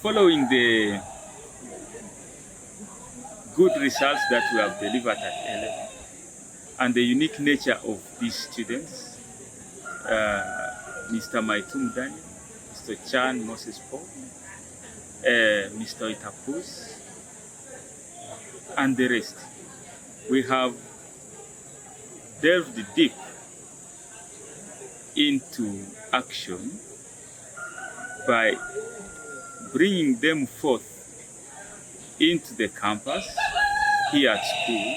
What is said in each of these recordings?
following the good results that we have delivered at A-level and the unique nature of these students, Mr. Maitum Daniel, Mr. Chan Moses Paul, Mr. Itapus, and the rest, we have delved deep into action by bringing them forth into the campus here at school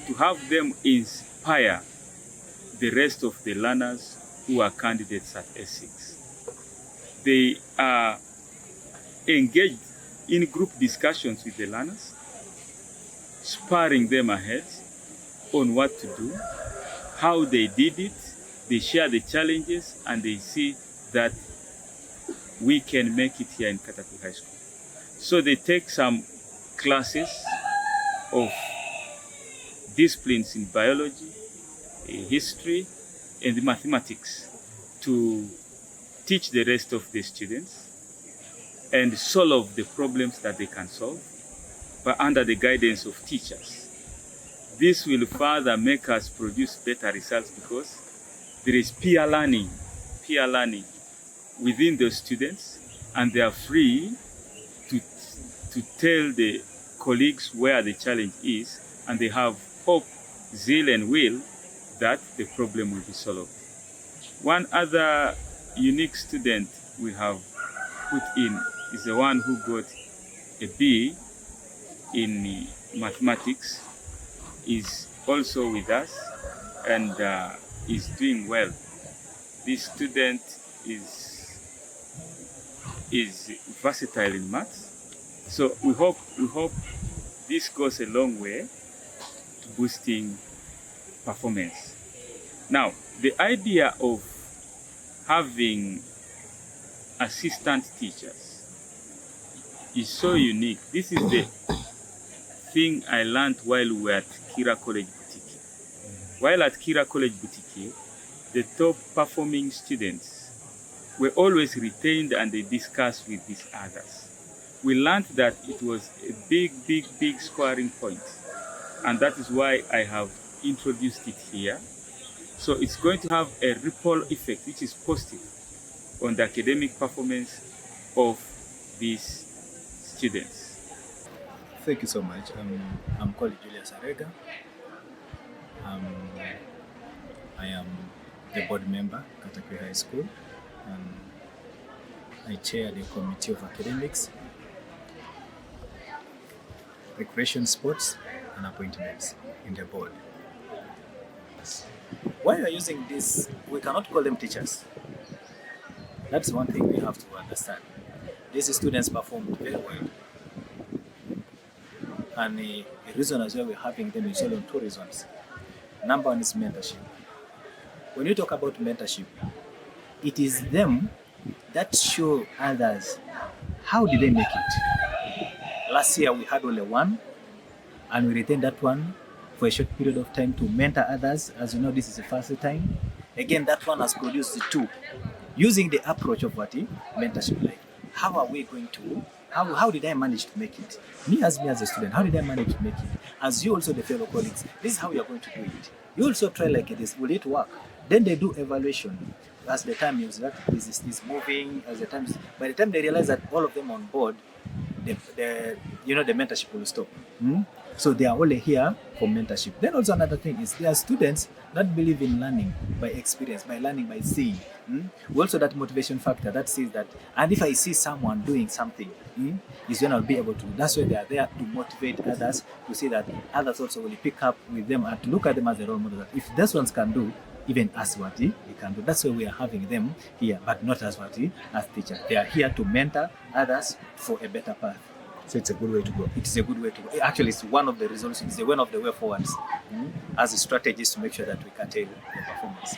to have them inspire the rest of the learners who are candidates at S6. They are engaged in group discussions with the learners, sparring them ahead on what to do, how they did it. They share the challenges and they see that we can make it here in Katakwi High School. So they take some classes of disciplines in biology, history, and mathematics to teach the rest of the students and solve the problems that they can solve, but under the guidance of teachers. This will further make us produce better results because there is peer learning within the students, and they are free to tell the colleagues where the challenge is, and they have hope, zeal, and will that the problem will be solved. One other unique student we have put in is the one who got a B in mathematics, is also with us and is doing well. This student is versatile in maths, so we hope this goes a long way to boosting performance. Now, the idea of having assistant teachers is so unique. This is the thing I learned while we were at Kira College Boutique. While at Kira College Boutique, the top performing students were always retained and they discussed with these others. We learned that it was a big scoring point, and that is why I have introduced it here. So it's going to have a ripple effect which is positive on the academic performance of these students. Thank you so much. I'm called Julius Arega. I am the board member, Katakwi High School. I chair the Committee of Academics, Recreation, Sports, and Appointments in the board. Why we are using this, we cannot call them teachers. That's one thing we have to understand. These students performed very well. And the reason as well we're having them is on two reasons. Number one is mentorship. When you talk about mentorship, it is them that show others how did they make it. Last year we had only one, and we retained that one for a short period of time to mentor others. As you know, this is the first time. Again, that one has produced the two, using the approach of what mentorship like. How are we going to, how did I manage to make it? Me as a student, how did I manage to make it? As you also, the fellow colleagues, this is how you are going to do it. You also try like this, will it work? Then they do evaluation. As the time is moving, by the time they realize that all of them on board, the mentorship will stop. So they are only here for mentorship. Then also another thing is there are students that believe in learning by experience, by learning by seeing. Also that motivation factor that says that, and if I see someone doing something, is when I'll be able to. That's why they are there to motivate others, to see that others also will pick up with them and to look at them as a role model. That if these ones can do, even as what they can do. That's why we are having them here, but not as as teachers. They are here to mentor others for a better path. So it's a good way to go. It is a good way to go. Actually, it's one of the results. It's one of the way forwards as a strategies to make sure that we curtail the performance.